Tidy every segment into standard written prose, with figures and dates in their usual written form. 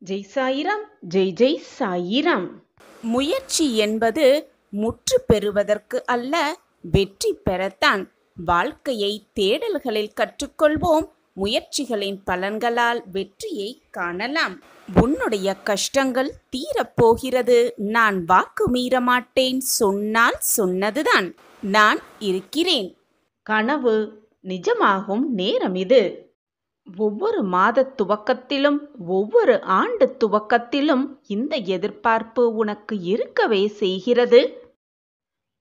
ஜெய் சாயிராம். ஜெய் ஜெய் சாயிராம். முயற்சி என்பது முற்று பெறுவதற்கு அல்ல, வெற்றி பெறத்தான். வாழ்க்கையை தேடல்களில் கற்றுக்கொள்வோம். முயற்சிகளின் பலன்களால் வெற்றியை காணலாம். உன்னுடைய கஷ்டங்கள் தீரப்போகிறது. நான் வாக்கு மீற மாட்டேன். சொன்னால் சொன்னதுதான். நான் இருக்கிறேன். கனவு நிஜமாகும் நேரம் இது. ஒவ்வொரு மாத துவக்கத்திலும் ஒவ்வொரு ஆண்டு துவக்கத்திலும் இந்த எதிர்பார்ப்பு உனக்கு இருக்கவே செய்கிறது.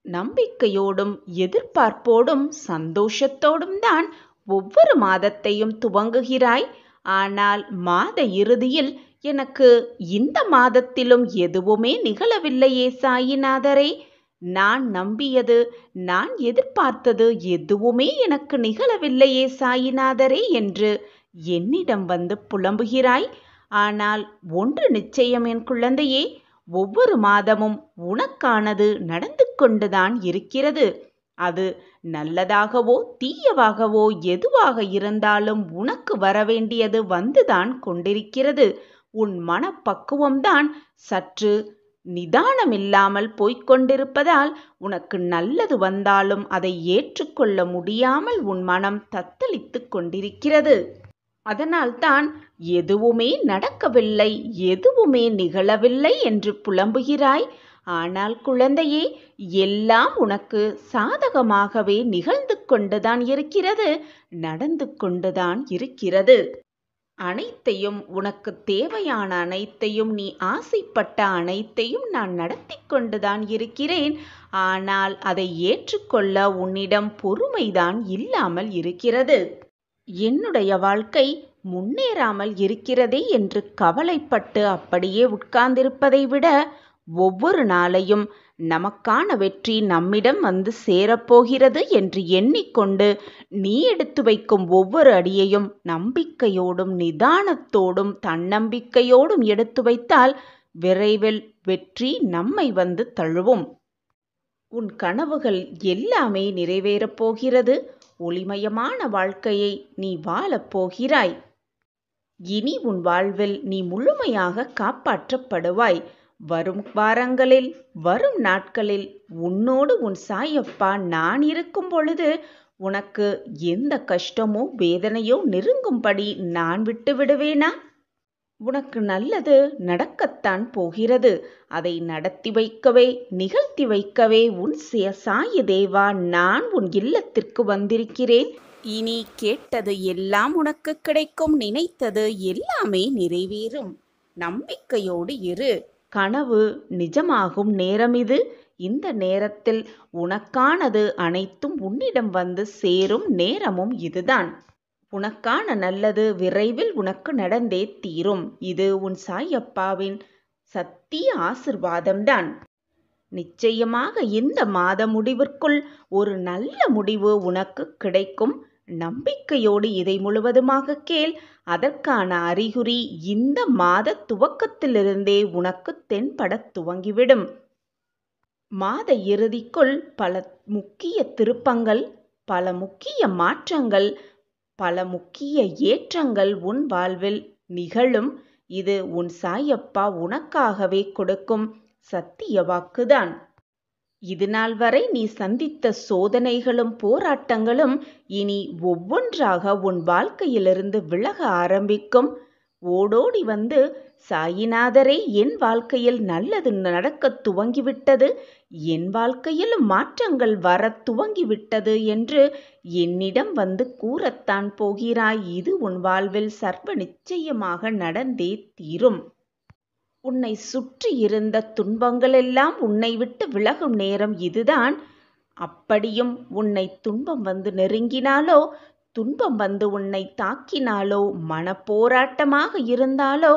நம்பிக்கையோடும் எதிர்பார்ப்போடும் சந்தோஷத்தோடும் தான் ஒவ்வொரு மாதத்தையும் துவங்குகிறாய். ஆனால் மாத இறுதியில் எனக்கு இந்த மாதத்திலும் எதுவுமே நிகழவில்லையே சாயிநாதரே, நான் நம்பியது, நான் எதிர்பார்த்தது எதுவுமே எனக்கு நிகழவில்லையே சாயிநாதரே என்று என்னிடம் வந்து புலம்புகிறாய். ஆனால் ஒன்று நிச்சயம் என் குழந்தையே, ஒவ்வொரு மாதமும் உனக்கானது நடந்து கொண்டுதான் இருக்கிறது. அது நல்லதாகவோ தீயவாகவோ எதுவாக இருந்தாலும் உனக்கு வரவேண்டியது வந்துதான் கொண்டிருக்கிறது. உன் மனப்பக்குவம்தான் சற்று நிதானமில்லாமல் போய்கொண்டிருப்பதால் உனக்கு நல்லது வந்தாலும் அதை ஏற்றுக்கொள்ள முடியாமல் உன் மனம் தத்தளித்து கொண்டிருக்கிறது. அதனால்தான் எதுவுமே நடக்கவில்லை, எதுவுமே நிகழவில்லை என்று புலம்புகிறாய். ஆனால் குழந்தையே, எல்லாம் உனக்கு சாதகமாகவே நிகழ்ந்து கொண்டுதான் இருக்கிறது, நடந்து கொண்டுதான் இருக்கிறது. அனைத்தையும், உனக்கு தேவையான அனைத்தையும், நீ ஆசைப்பட்ட அனைத்தையும் நான் நடத்தி கொண்டுதான் இருக்கிறேன். ஆனால் அதை ஏற்றுக்கொள்ள உன்னிடம் பொறுமைதான் இல்லாமல் இருக்கிறது. என்னுடைய வாழ்க்கை முன்னேறாமல் இருக்கிறதே என்று கவலைப்பட்டு அப்படியே உட்கார்ந்திருப்பதை விட, ஒவ்வொரு நாளையும் நமக்கான வெற்றி நம்மிடம் வந்து சேரப்போகிறது என்று எண்ணிக்கொண்டு நீ எடுத்து வைக்கும் ஒவ்வொரு அடியையும் நம்பிக்கையோடும் நிதானத்தோடும் தன்னம்பிக்கையோடும் எடுத்து வைத்தால் விரைவில் வெற்றி நம்மை வந்து தழுவும். உன் கனவுகள் எல்லாமே நிறைவேறப் போகிறது. ஒளிமயமான வாழ்க்கையை நீ வாழப் போகிறாய். இனி உன் வாழ்வில் நீ முழுமையாக காப்பாற்றப்படுவாய். வரும் வாரங்களில், வரும் நாட்களில் உன்னோடு உன் சாயப்பா நான் இருக்கும் பொழுது உனக்கு எந்த கஷ்டமோ வேதனையோ நெருங்கும்படி நான் விட்டு விடுவேனா? உனக்கு நல்லது நடக்கத்தான் போகிறது. அதை நடத்தி வைக்கவே, நிகழ்த்தி வைக்கவே உன் சாயி தேவா நான் உன் இல்லத்திற்கு வந்திருக்கிறேன். இனி கேட்டது எல்லாம் உனக்கு கிடைக்கும். நினைத்தது எல்லாமே நிறைவேறும். நம்பிக்கையோடு இரு. கனவு நிஜமாகும் நேரம் இது. இந்த நேரத்தில் உனக்கானது அனைத்தும் உன்னிடம் வந்து சேரும் நேரமும் இதுதான். உனக்கான நல்லது விரைவில் உனக்கு நடந்தே தீரும். இது உன் சாயப்பாவின் சத்திய ஆசிர்வாதம்தான். நிச்சயமாக இந்த மாத முடிவிற்குள் ஒரு நல்ல முடிவு உனக்கு கிடைக்கும். நம்பிக்கையோடு இதை முழுவதுமாக கேள். அதற்கான அறிகுறி இந்த மாத துவக்கத்திலிருந்தே உனக்கு தென்பட துவங்கிவிடும். மாத இறுதிக்குள் பல முக்கிய திருப்பங்கள், பல முக்கிய மாற்றங்கள், பல முக்கிய ஏற்றங்கள் உன் வாழ்வில் நிகழும். இது உன் சாயப்பா உனக்காகவே கொடுக்கும் சத்திய வாக்குதான். இதுநாள் வரை நீ சந்தித்த சோதனைகளும் போராட்டங்களும் இனி ஒவ்வொன்றாக உன் வாழ்க்கையிலிருந்து விலக ஆரம்பிக்கும். ஓடோடி வந்து சாயிநாதரே, என் வாழ்க்கையில் நல்லது நடக்க துவங்கிவிட்டது, என் வாழ்க்கையிலும் மாற்றங்கள் வர துவங்கிவிட்டது என்று என்னிடம் வந்து கூறத்தான் போகிறாய். இது உன் வாழ்வில் சர்வ நிச்சயமாக நடந்தே தீரும். உன்னை சுற்றி இருந்த துன்பங்களெல்லாம் உன்னை விட்டு விலகும் நேரம் இதுதான். அப்படியும் உன்னை துன்பம் வந்து நெருங்கினாலோ, துன்பம் வந்து உன்னை தாக்கினாலோ, மனப்போராட்டமாக இருந்தாலோ,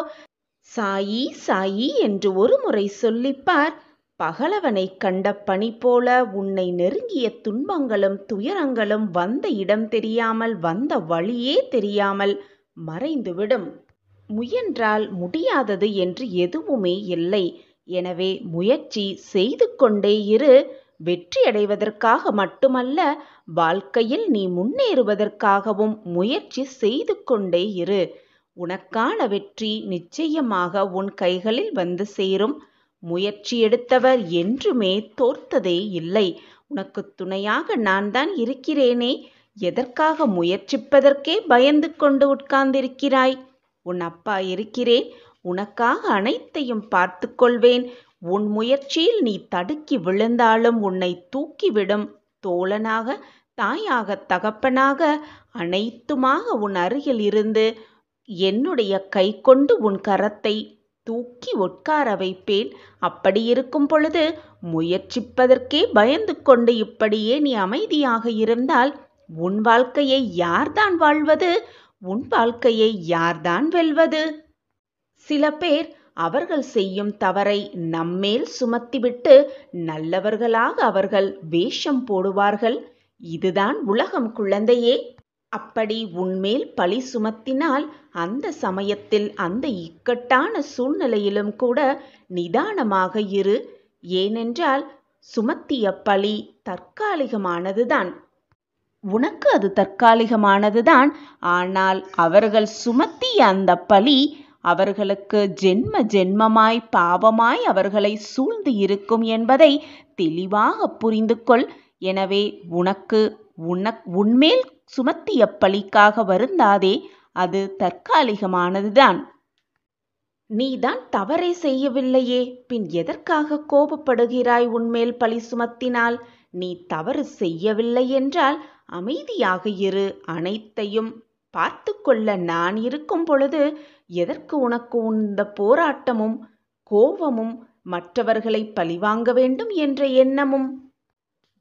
சாயி சாயி என்று ஒரு முறை சொல்லிப்பார். பகலவனை கண்ட பனி போல உன்னை நெருங்கிய துன்பங்களும் துயரங்களும் வந்த இடம் தெரியாமல், வந்த வழியே தெரியாமல் மறைந்துவிடும். முயன்றால் முடியாதது என்று எதுவுமே இல்லை. எனவே முயற்சி செய்து கொண்டே இரு. வெற்றி அடைவதற்காக மட்டுமல்ல, வாழ்க்கையில் நீ முன்னேறுவதற்காகவும் முயற்சி செய்து கொண்டே இரு. உனக்கான வெற்றி நிச்சயமாக உன் கைகளில் வந்து சேரும். முயற்சி எடுத்தவர் என்றுமே தோற்றதே இல்லை. உனக்கு துணையாக நான் தான் இருக்கிறேனே. எதற்காக முயற்சிப்பதற்கே பயந்து கொண்டு உட்கார்ந்திருக்கிறாய்? உன் அப்பா இருக்கிறேன். உனக்காக அனைத்தையும் பார்த்து கொள்வேன். உன் முயற்சியில் நீ தடுக்கி விழுந்தாலும் உன்னை தூக்கிவிடும் தோழனாக, தாயாக, தகப்பனாக, அனைத்துமாக உன் அருகில் இருந்து என்னுடைய கை கொண்டு உன் கரத்தை தூக்கி உட்கார வைப்பேன். அப்படி இருக்கும் பொழுது முயற்சிப்பதற்கே பயந்து கொண்டு இப்படியே நீ அமைதியாக இருந்தால் உன் வாழ்க்கையை யார்தான் வாழ்வது? உன் வாழ்க்கையை யார்தான் வெல்வது? சில பேர் அவர்கள் செய்யும் தவறை நம்மேல் சுமத்திவிட்டு நல்லவர்களாக அவர்கள் வேஷம் போடுவார்கள். இதுதான் உலகம் குழந்தையே. அப்படி உன்மேல் பழி சுமத்தினால் அந்த சமயத்தில் அந்த இக்கட்டான சூழ்நிலையிலும் கூட நிதானமாக இரு. ஏனென்றால் சுமத்திய பழி தற்காலிகமானதுதான். உனக்கு அது தற்காலிகமானதுதான். ஆனால் அவர்கள் சுமத்திய அந்த பழி அவர்களுக்கு ஜென்ம ஜென்மமாய் பாவமாய் அவர்களை சூழ்ந்து இருக்கும் என்பதை தெளிவாக புரிந்து கொள். எனவே உன்மேல் சுமத்திய பழிக்காக வருந்தாதே. அது தற்காலிகமானதுதான். நீதான் தவறை செய்யவில்லையே, பின் எதற்காக கோபப்படுகிறாய்? உன்மேல் பழி சுமத்தினால் நீ தவறு செய்யவில்லை என்றால் அமைதியாக இரு. அனைத்தையும் பார்த்து கொள்ள நான் இருக்கும் பொழுது எதற்கு உனக்கு இந்த போராட்டமும் கோபமும் மற்றவர்களை பழிவாங்க வேண்டும் என்ற எண்ணமும்?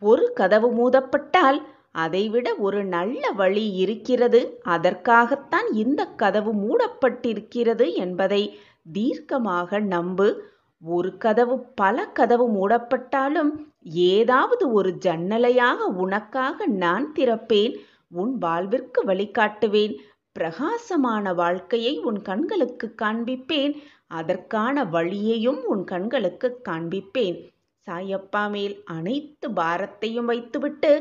ஒரு கதவு மூடப்பட்டால் அதைவிட ஒரு நல்ல வழி இருக்கிறது. அதற்காகத்தான் இந்த கதவு மூடப்பட்டிருக்கிறது என்பதை தீர்க்கமாக நம்பு. ஒரு கதவு பல கதவு மூடப்பட்டாலும் ஏதாவது ஒரு ஜன்னலையாக உனக்காக நான் திறப்பேன். உன் வாழ்விற்கு வழிகாட்டுவேன். பிரகாசமான வாழ்க்கையை உன் கண்களுக்கு காண்பிப்பேன். அதற்கான வழியையும் உன் கண்களுக்கு காண்பிப்பேன். சாயப்பா மேல் அனைத்து பாரத்தையும் வைத்துவிட்டு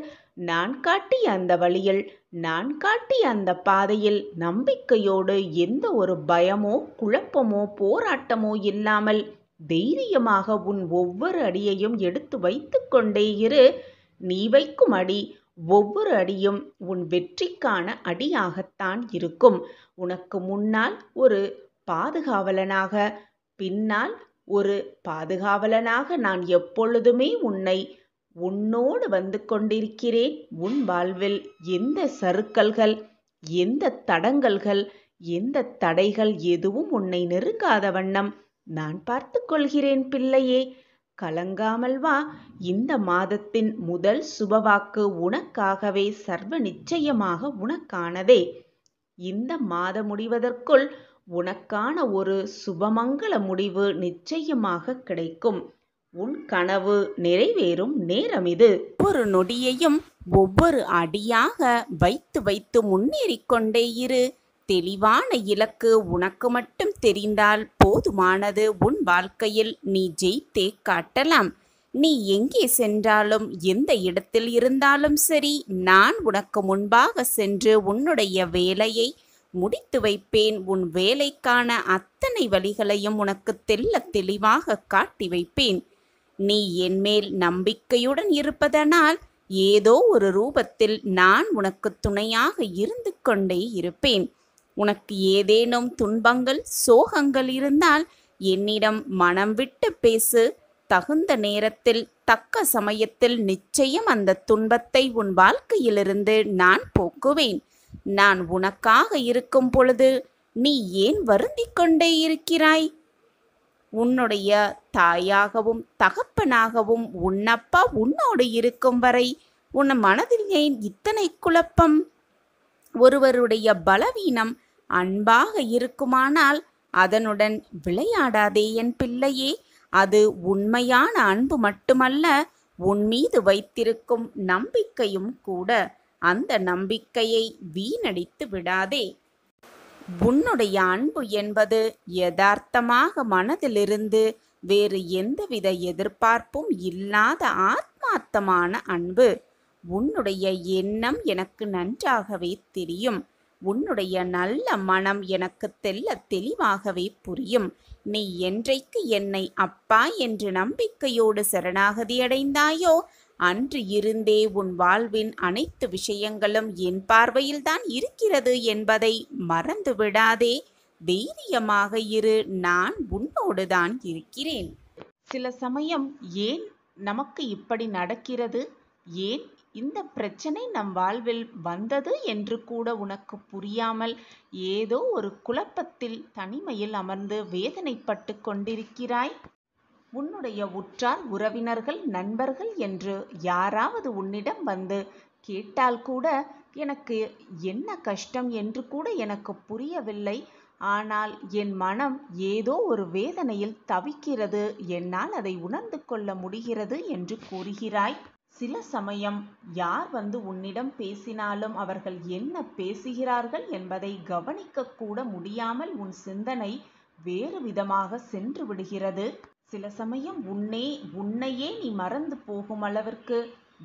நான் காட்டிய அந்த வழியில், நான் காட்டிய அந்த பாதையில் நம்பிக்கையோடு எந்த ஒரு பயமோ குழப்பமோ போராட்டமோ இல்லாமல் தைரியமாக உன் ஒவ்வொரு அடியையும் எடுத்து வைத்து கொண்டே இரு. நீ வைக்கும் அடி ஒவ்வொரு அடியும் உன் வெற்றிக்கான அடியாகத்தான் இருக்கும். உனக்கு முன்னால் ஒரு பாதுகாவலனாக, பின்னால் ஒரு பாதுகாவலனாக நான் எப்பொழுதுமே உன்னோடு வந்து கொண்டிருக்கிறேன். உன் வாழ்வில் எந்த சறுக்கல்கள், எந்த தடங்கல்கள், எந்த தடைகள் எதுவும் உன்னை நெருங்காத வண்ணம் நான் பார்த்து கொள்கிறேன் பிள்ளையே. கலங்காமல் வா. இந்த மாதத்தின் முதல் சுபவாக்கு உனக்காகவே சர்வ நிச்சயமாக உனக்கானதே. இந்த மாதம் முடிவதற்குள் உனக்கான ஒரு சுபமங்கள முடிவு நிச்சயமாக கிடைக்கும். உன் கனவு நிறைவேறும் நேரம் இது. ஒவ்வொரு நொடியையும் ஒவ்வொரு அடியாக வைத்து வைத்து முன்னேறிக் கொண்டே இரு. தெளிவான இலக்கு உனக்கு மட்டும் தெரிந்தால் போதுமானது. உன் வாழ்க்கையில் நீ ஜெயித்தே காட்டலாம். நீ எங்கே சென்றாலும் எந்த இடத்தில் இருந்தாலும் சரி, நான் உனக்கு முன்பாக சென்று உன்னுடைய வேலையை முடித்து வைப்பேன். உன் வேலைக்கான அத்தனை வழிகளையும் உனக்கு தெள்ள தெளிவாக காட்டி வைப்பேன். நீ என்மேல் நம்பிக்கையுடன் இருப்பதனால் ஏதோ ஒரு ரூபத்தில் நான் உனக்கு துணையாக இருந்து கொண்டே இருப்பேன். உனக்கு ஏதேனும் துன்பங்கள், சோகங்கள் இருந்தால் என்னிடம் மனம் விட்டு பேசு. தகுந்த நேரத்தில், தக்க சமயத்தில் நிச்சயம் அந்த துன்பத்தை உன் வாழ்க்கையிலிருந்து நான் போக்குவேன். நான் உனக்காக இருக்கும் பொழுது நீ ஏன் வருந்திக் கொண்டே இருக்கிறாய்? உன்னுடைய தாயாகவும் தகப்பனாகவும் உன்னப்பா உன்னோடு இருக்கும் வரை உன் மனதில் ஏன் இத்தனை குழப்பம்? ஒருவருடைய பலவீனம் அன்பாக இருக்குமானால் அதனுடன் விளையாடாதே என் பிள்ளையே. அது உண்மையான அன்பு மட்டுமல்ல, உன் மீது வைத்திருக்கும் நம்பிக்கையும் கூட. அந்த நம்பிக்கையை வீணடித்து விடாதே. உன்னுடைய அன்பு என்பது யதார்த்தமாக மனதிலிருந்து வேறு எந்தவித எதிர்பார்ப்பும் இல்லாத ஆத்மார்த்தமான அன்பு. உன்னுடைய எண்ணம் எனக்கு நன்றாகவே தெரியும். உன்னுடைய நல்ல மனம் எனக்கு தெளிவாகவே புரியும். நீ என்றைக்கு என்னை அப்பா என்று நம்பிக்கையோடு சரணாகதி அடைந்தாயோ அன்று இருந்தே உன் வாழ்வின் அனைத்து விஷயங்களும் என் பார்வையில்தான் இருக்கிறது என்பதை மறந்து விடாதே. தைரியமாக இரு, நான் உன்னோடுதான் இருக்கிறேன். சில சமயம் ஏன் நமக்கு இப்படி நடக்கிறது, ஏன் இந்த பிரச்சனை நம் வாழ்வில் வந்தது என்று கூட உனக்கு புரியாமல் ஏதோ ஒரு குழப்பத்தில் தனிமையில் அமர்ந்து வேதனைப்பட்டு கொண்டிருக்கிறாய். உன்னுடைய உற்றார் உறவினர்கள் நண்பர்கள் என்று யாராவது உன்னிடம் வந்து கேட்டால் கூட எனக்கு என்ன கஷ்டம் என்று கூட எனக்கு புரியவில்லை, ஆனால் என் மனம் ஏதோ ஒரு வேதனையில் தவிக்கிறது, என்னால் அதை உணர்ந்து கொள்ள முடிகிறது என்று கூறுகிறாய். சில சமயம் யார் வந்து உன்னிடம் பேசினாலும் அவர்கள் என்ன பேசுகிறார்கள் என்பதை கவனிக்க கூட முடியாமல் உன் சிந்தனை வேறு விதமாக சென்று விடுகிறது. சில சமயம் உன்னையே நீ மறந்து போகும் அளவிற்கு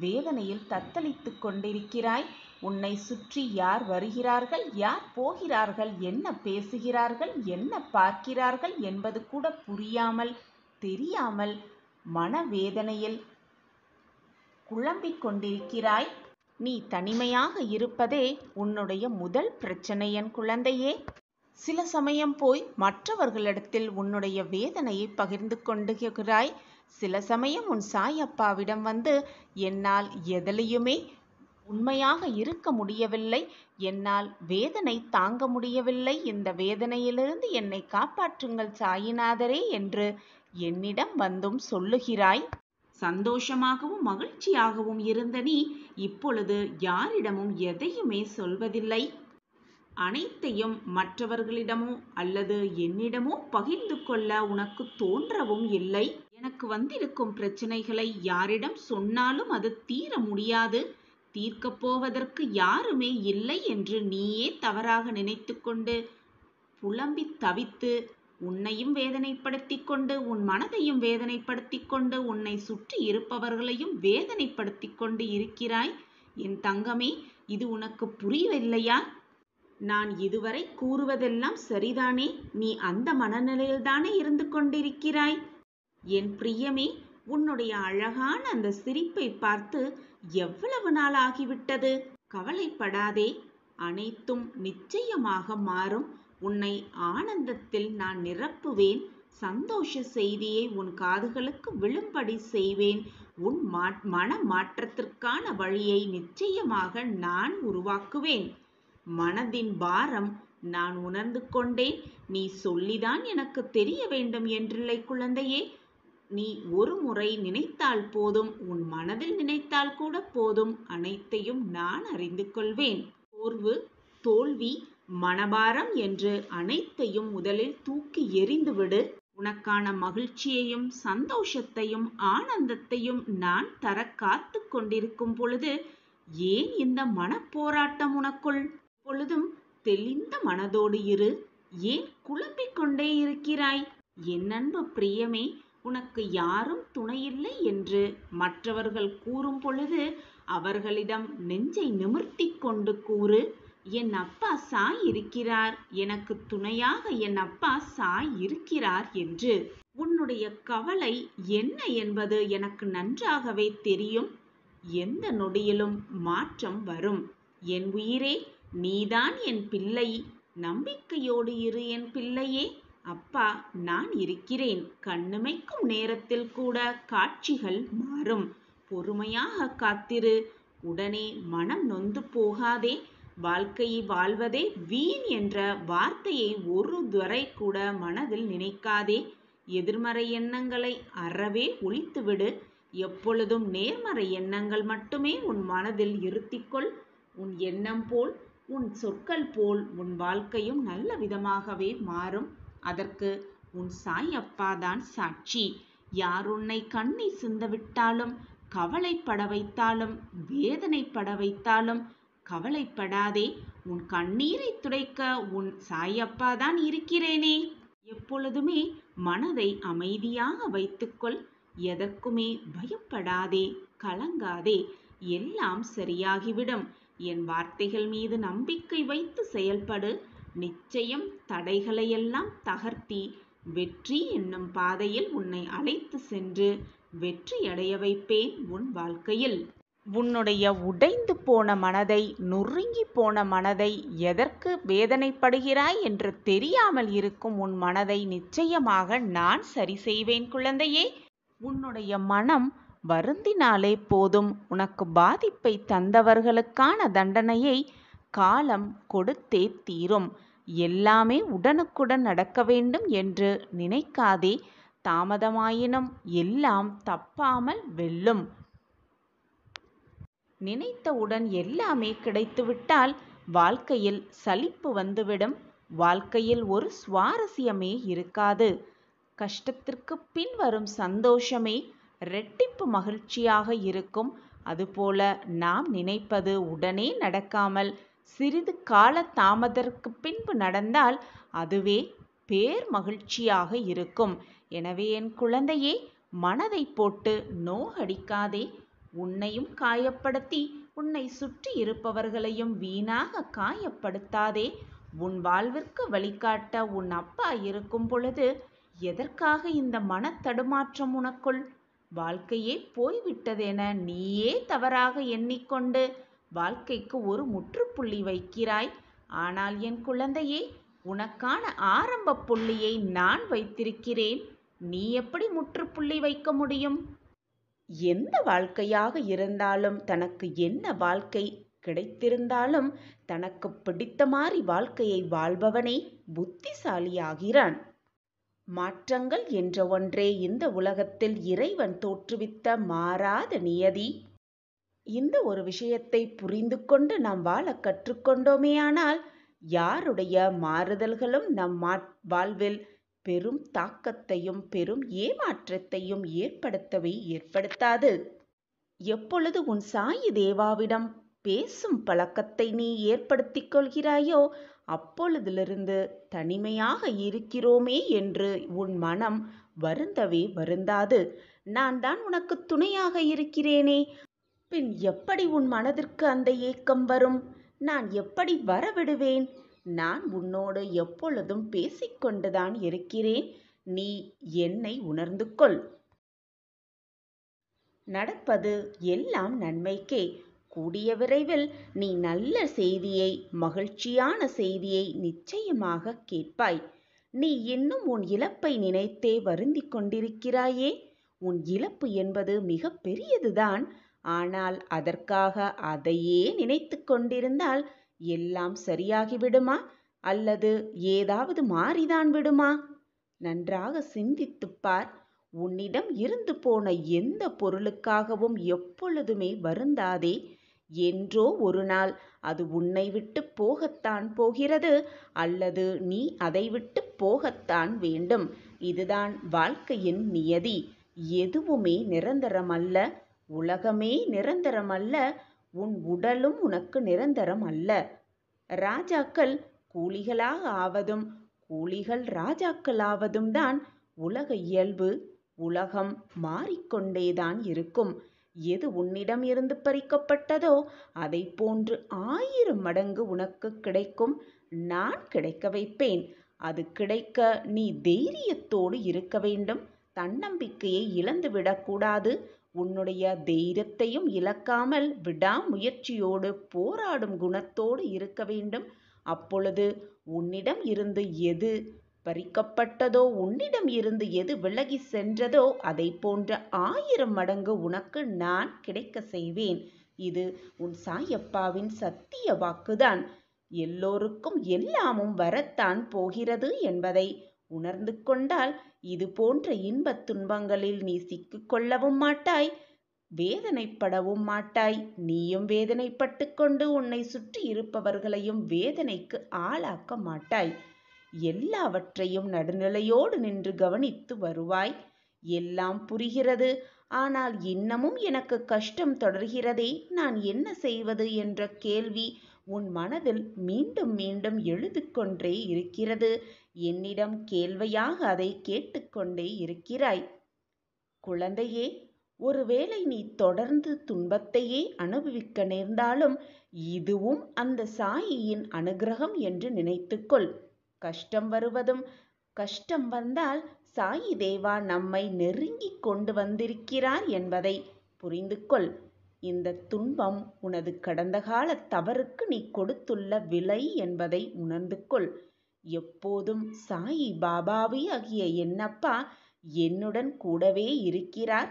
வேதனையில் தத்தளித்து கொண்டிருக்கிறாய். உன்னை சுற்றி யார் வருகிறார்கள், யார் போகிறார்கள், என்ன பேசுகிறார்கள், என்ன பார்க்கிறார்கள் என்பது கூட புரியாமல் தெரியாமல் மனவேதனையில் குழம்பிக் கொண்டிருக்கிறாய். நீ தனிமையாக இருப்பதே உன்னுடைய முதல் பிரச்சனை என் குழந்தையே. சில சமயம் போய் மற்றவர்களிடத்தில் உன்னுடைய வேதனையை பகிர்ந்து கொண்டுகிறாய். சில சமயம் உன் சாயப்பாவிடம் வந்து என்னால் எதிலையுமே உண்மையாக இருக்க முடியவில்லை, என்னால் வேதனை தாங்க முடியவில்லை, இந்த வேதனையிலிருந்து என்னை காப்பாற்றுங்கள் சாயிநாதரே என்று என்னிடம் வந்தும் சொல்லுகிறாய். சந்தோஷமாகவும் மகிழ்ச்சியாகவும் இருந்த நீ இப்பொழுது யாரிடமும் எதையுமே சொல்வதில்லை. அனைத்தையும் மற்றவர்களிடமோ அல்லது என்னிடமோ பகிர்ந்து கொள்ள உனக்கு தோன்றவும் இல்லை. எனக்கு வந்திருக்கும் பிரச்சனைகளை யாரிடம் சொன்னாலும் அது தீர முடியாது, தீர்க்கப் போவதற்கு யாருமே இல்லை என்று நீயே தவறாக நினைத்து கொண்டு புலம்பி தவித்து உன்னையும் வேதனைப்படுத்தி கொண்டு உன் மனதையும் வேதனைப்படுத்தி கொண்டு உன்னை சுற்றி இருப்பவர்களையும் வேதனைப்படுத்தி கொண்டு இருக்கிறாய். என் தங்கமே, இது உனக்கு புரியவில்லையா? நான் இதுவரை கூறுவதெல்லாம் சரிதானே? நீ அந்த மனநிலையில்தானே இருந்து கொண்டிருக்கிறாய்? என் பிரியமே, உன்னுடைய அழகான அந்த சிரிப்பை பார்த்து எவ்வளவு நாள் ஆகிவிட்டது? கவலைப்படாதே, அனைத்தும் நிச்சயமாக மாறும். உன்னை ஆனந்தத்தில் நான் நிரப்புவேன். சந்தோஷ செய்தியை உன் காதுகளுக்கு விழும்படி செய்வேன். உன் மன மாற்றத்திற்கான வழியை நிச்சயமாக நான் உருவாக்குவேன். மனதின் பாரம் நான் உணர்ந்து கொண்டேன். நீ சொல்லிதான் எனக்கு தெரிய வேண்டும் என்றில்லை குழந்தையே. நீ ஒரு முறை நினைத்தால் போதும், உன் மனதில் நினைத்தால் கூட போதும், அனைத்தையும் நான் அறிந்து கொள்வேன். சோர்வு, தோல்வி, மனபாரம் என்று அனைத்தையும் முதலில் தூக்கி எறிந்துவிடு. உனக்கான மகிழ்ச்சியையும் சந்தோஷத்தையும் ஆனந்தத்தையும் நான் தர காத்து கொண்டிருக்கும் பொழுது ஏன் இந்த மனப்போராட்டம் உனக்குள்? பொழுதும் தெளிந்த மனதோடு இரு. ஏன் குழம்பிக் கொண்டே இருக்கிறாய்? என் அன்பு பிரியமே, உனக்கு யாரும் துணையில்லை என்று மற்றவர்கள் கூறும் பொழுது அவர்களிடம் நெஞ்சை நிமிர்த்தி கொண்டு கூறு, என் அப்பா சாய் இருக்கிறார், எனக்கு துணையாக என் அப்பா சாய் இருக்கிறார் என்று. உன்னுடைய கவலை என்ன என்பது எனக்கு நன்றாகவே தெரியும். எந்த நொடியிலும் மாற்றம் வரும். என் உயிரே, நீதான் என் பிள்ளை. நம்பிக்கையோடு இரு என் பிள்ளையே. அப்பா நான் இருக்கிறேன். கண்ணிமைக்கும் நேரத்தில் கூட காட்சிகள் மாறும். பொறுமையாக காத்திரு. உடனே மனம் நொந்து போகாதே. வாழ்க்கையை வாழ்வதே வீண் என்ற வார்த்தையை ஒரு துறை கூட மனதில் நினைக்காதே. எதிர்மறை எண்ணங்களை அறவே ஒழித்துவிடு. எப்பொழுதும் நேர்மறை எண்ணங்கள் மட்டுமே உன் மனதில் இருத்திக்கொள். உன் எண்ணம் போல், உன் சொற்கள் போல் உன் வாழ்க்கையும் நல்ல விதமாகவே மாறும். அதற்கு உன் சாய் அப்பாதான் சாட்சி. யார் உன்னை கண்ணீர் சிந்தவிட்டாலும், கவலைப்பட வைத்தாலும், வேதனைப்பட வைத்தாலும் கவலைப்படாதே. உன் கண்ணீரை துடைக்க உன் சாயப்பாதான் இருக்கிறேனே. எப்பொழுதுமே மனதை அமைதியாக வைத்துக்கொள். எதற்குமே பயப்படாதே, கலங்காதே. எல்லாம் சரியாகிவிடும். என் வார்த்தைகள் மீது நம்பிக்கை வைத்து செயல்படு. நிச்சயம் தடைகளையெல்லாம் தகர்த்தி வெற்றி என்னும் பாதையில் உன்னை அழைத்து சென்று வெற்றியடைய வைப்பேன் உன் வாழ்க்கையில். உன்னுடைய உடைந்து போன மனதை, நொறுங்கி போன மனதை, எதற்கு வேதனைப்படுகிறாய் என்று தெரியாமல் இருக்கும் உன் மனதை நிச்சயமாக நான் சரி செய்வேன் குழந்தையே. உன்னுடைய மனம் வருந்தினாலே போதும். உனக்கு பாதிப்பை தந்தவர்களுக்கான தண்டனையை காலம் கொடுத்தே தீரும். எல்லாமே உடனுக்குடன் நடக்க வேண்டும் என்று நினைக்காதே. தாமதமாயினும் எல்லாம் தப்பாமல் வெல்லும். நினைத்தவுடன் எல்லாமே கிடைத்துவிட்டால் வாழ்க்கையில் சலிப்பு வந்துவிடும். வாழ்க்கையில் ஒரு சுவாரஸ்யமே இருக்காது. கஷ்டத்திற்கு பின் வரும் சந்தோஷமே இரட்டிப்பு மகிழ்ச்சியாக இருக்கும். அதுபோல நாம் நினைப்பது உடனே நடக்காமல் சிறிது கால தாமதத்திற்கு பின்பு நடந்தால் அதுவே பேர் மகிழ்ச்சியாக இருக்கும். எனவே என் குழந்தையே, மனதை போட்டு நோகடிக்காதே. உன்னையும் காயப்படுத்தி உன்னை சுற்றி இருப்பவர்களையும் வீணாக காயப்படுத்தாதே. உன் வாழ்விற்கு வழிகாட்ட உன் அப்பா இருக்கும் பொழுது எதற்காக இந்த மனத்தடுமாற்றம் உனக்குள்? வாழ்க்கையே போய்விட்டதென நீயே தவறாக எண்ணிக்கொண்டு வாழ்க்கைக்கு ஒரு முற்றுப்புள்ளி வைக்கிறாய். ஆனால் என் குழந்தையே, உனக்கான ஆரம்ப புள்ளியை நான் வைத்திருக்கிறேன். நீ எப்படி முற்றுப்புள்ளி வைக்க முடியும்? எந்த வாழ்க்கையாக இருந்தாலும், தனக்கு என்ன வாழ்க்கை கிடைத்திருந்தாலும் தனக்கு பிடித்த மாதிரி வாழ்க்கையை வாழ்பவனே புத்திசாலியாகிறான். மாற்றங்கள் என்ற ஒன்றே இந்த உலகத்தில் இறைவன் தோற்றுவித்த மாறாத நியதி. இந்த ஒரு விஷயத்தை புரிந்து கொண்டு நாம் வாழ கற்றுக்கொண்டோமேயானால் யாருடைய மாறுதல்களும் நம் வாழ்வில் பெரும் தாக்கத்தையும் பெரும் ஏமாற்றத்தையும் ஏற்படுத்தாது. எப்பொழுது உன் சாயி தேவாவிடம் பேசும் பழக்கத்தை நீ ஏற்படுத்திக் கொள்கிறாயோ அப்பொழுதிலிருந்து தனிமையாக இருக்கிறோமே என்று உன் மனம் வருந்தாது. நான் தான் உனக்கு துணையாக இருக்கிறேனே, பின் எப்படி உன் மனதிற்கு அந்த ஏக்கம் வரும்? நான் எப்படி வரவிடுவேன்? நான் உன்னோடு எப்பொழுதும் பேசிக்கொண்டுதான் இருக்கிறேன். நீ என்னை உணர்ந்து கொள். நடப்பது எல்லாம் நன்மைக்கே. கூடிய விரைவில் நீ நல்ல செய்தியை, மகிழ்ச்சியான செய்தியை நிச்சயமாக கேட்பாய். நீ இன்னும் உன் இழப்பை நினைத்தே வருந்திக் கொண்டிருக்கிறாயே. உன் இழப்பு என்பது மிக பெரியதுதான். ஆனால் அதற்காக அதையே நினைத்து கொண்டிருந்தால் எல்லாம் சரியாகிவிடுமா? அல்லது ஏதாவது மாறிதான் விடுமா? நன்றாக சிந்தித்துப் பார். உன்னிடம் இருந்து போன எந்த பொருளுக்காகவும் எப்பொழுதுமே வருந்தாதே. என்றோ ஒரு நாள் அது உன்னை விட்டு போகத்தான் போகிறது, அல்லது நீ அதை விட்டு போகத்தான் வேண்டும். இதுதான் வாழ்க்கையின் நியதி. எதுவுமே நிரந்தரமல்ல. உலகமே நிரந்தரமல்ல. உன் உடலும் உனக்கு நிரந்தரம் அல்ல. ராஜாக்கள் கூலிகளாக ஆவதும் கூலிகள் ராஜாக்கள் ஆவதும் தான் உலக இயல்பு. உலகம் மாறிக்கொண்டேதான் இருக்கும். எது உன்னிடம் இருந்து பறிக்கப்பட்டதோ அதை போன்று 1000 மடங்கு உனக்கு கிடைக்கும். நான் கிடைக்க வைப்பேன். அது கிடைக்க நீ தைரியத்தோடு இருக்க வேண்டும். தன்னம்பிக்கையை இழந்து விடக்கூடாது. உன்னுடைய தைரியத்தையும் இழக்காமல் விடாமுயற்சியோடு போராடும் குணத்தோடு இருக்க வேண்டும். அப்பொழுது உன்னிடம் இருந்து எது பறிக்கப்பட்டதோ, உன்னிடம் இருந்து எது விலகி சென்றதோ அதை போன்ற 1000 மடங்கு உனக்கு நான் கிடைக்க செய்வேன். இது உன் சாயப்பாவின் சத்திய வாக்குதான். எல்லோருக்கும் எல்லாமும் வரத்தான் போகிறது என்பதை உணர்ந்து கொண்டால் இது போன்ற இன்பத் துன்பங்களில் நீ சிக்கிக்கொள்ளவும் மாட்டாய், வேதனைப்படவும் மாட்டாய். நீயும் வேதனைப்பட்டு கொண்டு உன்னை சுற்றி இருப்பவர்களையும் வேதனைக்கு ஆளாக்க மாட்டாய். எல்லாவற்றையும் நடுநிலையோடு நின்று கவனித்து வருவாய். எல்லாம் புரிகிறது. ஆனால் இன்னமும் எனக்கு கஷ்டம் தொடர்கிறதே, நான் என்ன செய்வது என்ற கேள்வி உன் மனதில் மீண்டும் மீண்டும் எழுதிக்கொண்டே இருக்கிறது. என்னிடம் கேள்வியாக அதை கேட்டுக்கொண்டே இருக்கிறாய். குழந்தையே, ஒருவேளை நீ தொடர்ந்து துன்பத்தையே அனுபவிக்க நேர்ந்தாலும் இதுவும் அந்த சாயியின் அனுகிரகம் என்று நினைத்துக்கொள். கஷ்டம் வந்தால் சாயி தேவா நம்மை நெருங்கிக் கொண்டு வந்திருக்கிறார் என்பதை புரிந்து கொள். இந்த துன்பம் உனது கடந்த கால தவறுக்கு நீ கொடுத்துள்ள விலை என்பதை உணர்ந்து கொள். எப்போதும் சாயி பாபாவே ஆகிய என்னப்பா என்னுடன் கூடவே இருக்கிறார்.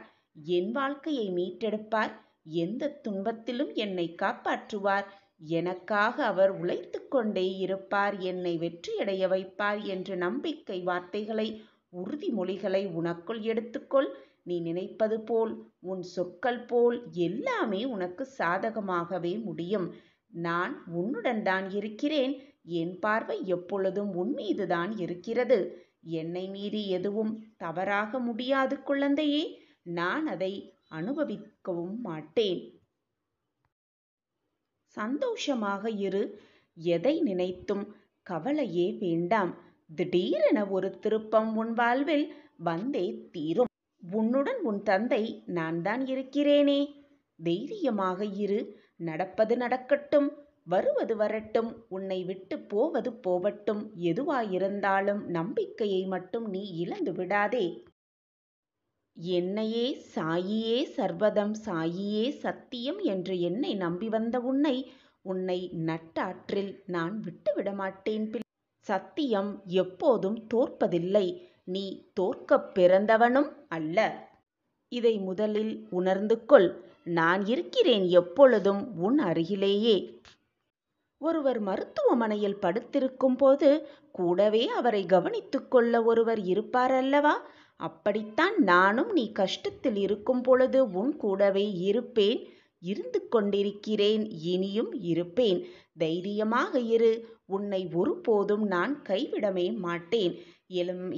என் வாழ்க்கையை மீட்டெடுப்பார். எந்த துன்பத்திலும் என்னை காப்பாற்றுவார். எனக்காக அவர் உழைத்து கொண்டே இருப்பார். என்னை வெற்றியடைய வைப்பார் என்ற நம்பிக்கை வார்த்தைகளை, உறுதிமொழிகளை உனக்குள் எடுத்துக்கொள். நீ நினைப்பது போல், உன் சொற்கள் போல் எல்லாமே உனக்கு சாதகமாகவே முடியும். நான் உன்னுடன் தான் இருக்கிறேன். என் பார்வை எப்பொழுதும் உன் மீதுதான் இருக்கிறது. என்னை மீறி எதுவும் தவறாக முடியாது குழந்தையே. நான் அதை அனுபவிக்கவும் மாட்டேன். சந்தோஷமாக இரு. எதை நினைத்தும் கவலையே வேண்டாம். திடீரென ஒரு திருப்பம் உன் வாழ்வில் வந்தே தீரும். உன்னுடன் உன் தந்தை நான் தான் இருக்கிறேனே. தைரியமாக இரு. நடப்பது நடக்கட்டும், வருவது வரட்டும், உன்னை விட்டு போவது போவட்டும். எதுவாயிருந்தாலும் நம்பிக்கையை மட்டும் நீ இழந்து விடாதே. என்னையே சாயியே சர்வதம், சாயியே சத்தியம் என்று என்னை நம்பி வந்த உன்னை நட்டாற்றில் நான் விட்டுவிட மாட்டேன். சத்தியம் எப்போதும் தோற்பதில்லை. நீ தோற்கப் பிறந்தவனும் அல்ல. இதை முதலில் உணர்ந்து கொள். நான் இருக்கிறேன் எப்பொழுதும் உன் அருகிலேயே. ஒருவர் மருத்துவமனையில் படுத்திருக்கும் போது கூடவே அவரை கவனித்துக் கொள்ள ஒருவர் இருப்பார் அல்லவா? அப்படித்தான் நானும் நீ கஷ்டத்தில் இருக்கும் பொழுது உன் கூடவே இருப்பேன். இருந்து கொண்டிருக்கிறேன். இனியும் இருப்பேன். தைரியமாக இரு. உன்னை ஒருபோதும் நான் கைவிடவே மாட்டேன்.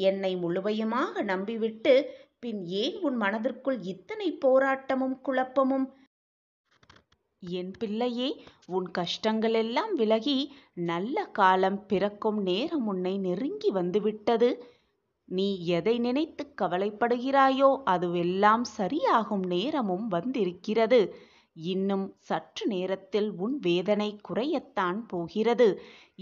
என்னை முழுமையுமாக நம்பிவிட்டு பின் ஏன் உன் மனதிற்குள் இத்தனை போராட்டமும் குழப்பமும்? என் பிள்ளையே, உன் கஷ்டங்களெல்லாம் விலகி நல்ல காலம் பிறக்கும் நேரம் உன்னை நெருங்கி வந்துவிட்டது. நீ எதை நினைத்து கவலைப்படுகிறாயோ அதுவெல்லாம் சரியாகும் நேரமும் வந்திருக்கிறது. இன்னும் சற்று நேரத்தில் உன் வேதனை குறையத்தான் போகிறது.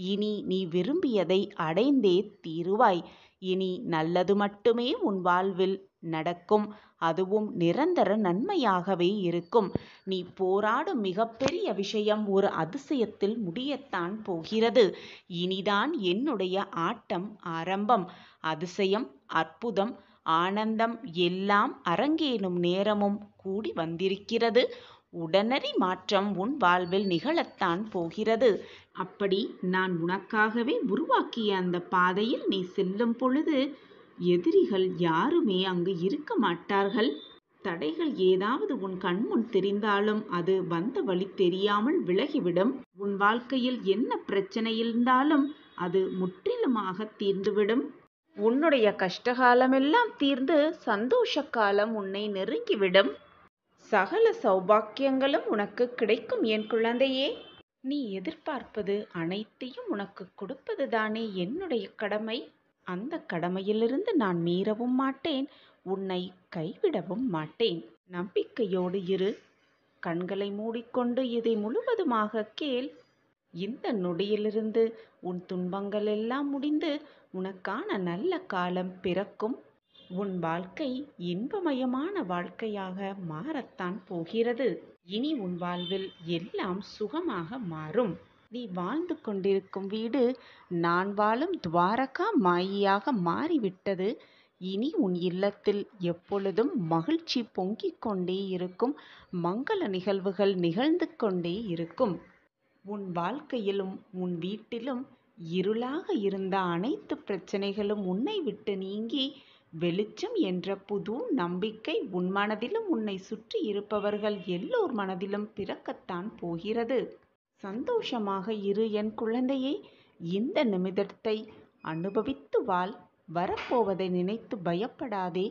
இனி நீ விரும்பியதை அடைந்தே தீருவாய். இனி நல்லது மட்டுமே உன் வாழ்வில் நடக்கும். அதுவும் நிரந்தர நன்மையாகவே இருக்கும். நீ போராடும் மிகப்பெரிய விஷயம் ஒரு அதிசயத்தில் முடியத்தான் போகிறது. இனிதான் என்னுடைய ஆட்டம் ஆரம்பம். அதிசயம், அற்புதம், ஆனந்தம் எல்லாம் அரங்கேறும் நேரமும் கூடி வந்திருக்கிறது. உடனடி மாற்றம் உன் வாழ்வில் நிகழத்தான் போகிறது. அப்படி நான் உனக்காகவே உருவாக்கிய அந்த பாதையில் நீ செல்லும் பொழுது எதிரிகள் யாருமே அங்கு இருக்க மாட்டார்கள். தடைகள் ஏதாவது உன் கண்முன் தெரிந்தாலும் அது வந்த வழி தெரியாமல் விலகிவிடும். உன் வாழ்க்கையில் என்ன பிரச்சனை இருந்தாலும் அது முற்றிலுமாக தீர்ந்துவிடும். உன்னுடைய கஷ்டகாலமெல்லாம் தீர்ந்து சந்தோஷ காலம் உன்னை நெருங்கிவிடும். சகல சௌபாக்கியங்களும் உனக்கு கிடைக்கும் என் குழந்தையே. நீ எதிர்பார்ப்பது அனைத்தையும் உனக்கு கொடுப்பதுதானே என்னுடைய கடமை. அந்த கடமையிலிருந்து நான் மீறவும் மாட்டேன். உன்னை கைவிடவும் மாட்டேன். நம்பிக்கையோடு இரு. கண்களை மூடிக்கொண்டு இதை முழுவதுமாக கேள். இந்த நொடியிலிருந்து உன் துன்பங்கள் எல்லாம் முடிந்து உனக்கான நல்ல காலம் பிறக்கும். உன் வாழ்க்கை இன்பமயமான வாழ்க்கையாக மாறத்தான் போகிறது. இனி உன் வாழ்வில் எல்லாம் சுகமாக மாறும். நீ வாழ்ந்து கொண்டிருக்கும் வீடு நான் வாழும் துவாரகா மாயியாக மாறிவிட்டது. இனி உன் இல்லத்தில் எப்பொழுதும் மகிழ்ச்சி பொங்கிக் கொண்டே இருக்கும். மங்கள நிகழ்வுகள் நிகழ்ந்து கொண்டே இருக்கும். உன் வாழ்க்கையிலும் உன் வீட்டிலும் இருளாக இருந்த அனைத்து பிரச்சனைகளும் உன்னை விட்டு நீங்கி வெளிச்சம் என்ற புது நம்பிக்கை உன் மனதிலும் உன்னை சுற்றி இருப்பவர்கள் எல்லோர் மனதிலும் பிறக்கத்தான் போகிறது. சந்தோஷமாக இரு என் குழந்தையே. இந்த நிமிடத்தை அனுபவித்து வாழ். வரப்போவதை நினைத்து பயப்படாதே.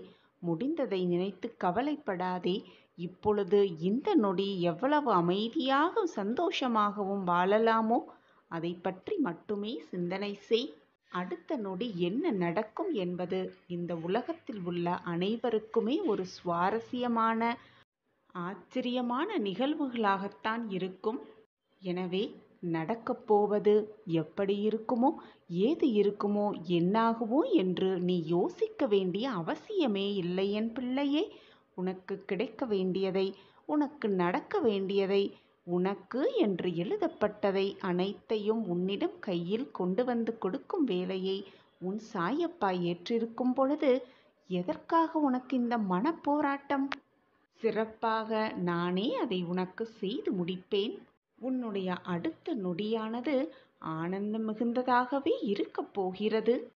முடிந்ததை நினைத்து கவலைப்படாதே. இப்பொழுது இந்த நொடி எவ்வளவு அமைதியாக சந்தோஷமாகவும் வாழலாமோ அதை பற்றி மட்டுமே சிந்தனை செய். அடுத்த நொடி என்ன நடக்கும் என்பது இந்த உலகத்தில் உள்ள அனைவருக்குமே ஒரு சுவாரஸ்யமான, ஆச்சரியமான நிகழ்வுகளாகத்தான் இருக்கும். எனவே நடக்கப் போவது எப்படி இருக்குமோ, ஏது இருக்குமோ, என்னாகுமோ என்று நீ யோசிக்க வேண்டிய அவசியமே இல்லை என் பிள்ளையே. உனக்கு கிடைக்க வேண்டியதை, உனக்கு நடக்க வேண்டியதை, உனக்கு என்று எழுதப்பட்டதை அனைத்தையும் உன்னிடம் கையில் கொண்டு வந்து கொடுக்கும் வேலையை உன் சாயப்பா ஏற்றிருக்கும் பொழுது எதற்காக உனக்கு இந்த மனப்போராட்டம்? சிறப்பாக நானே அதை உனக்கு செய்து முடிப்பேன். உன்னுடைய அடுத்த நொடியானது ஆனந்தம் மிகுந்ததாகவே இருக்கப் போகிறது.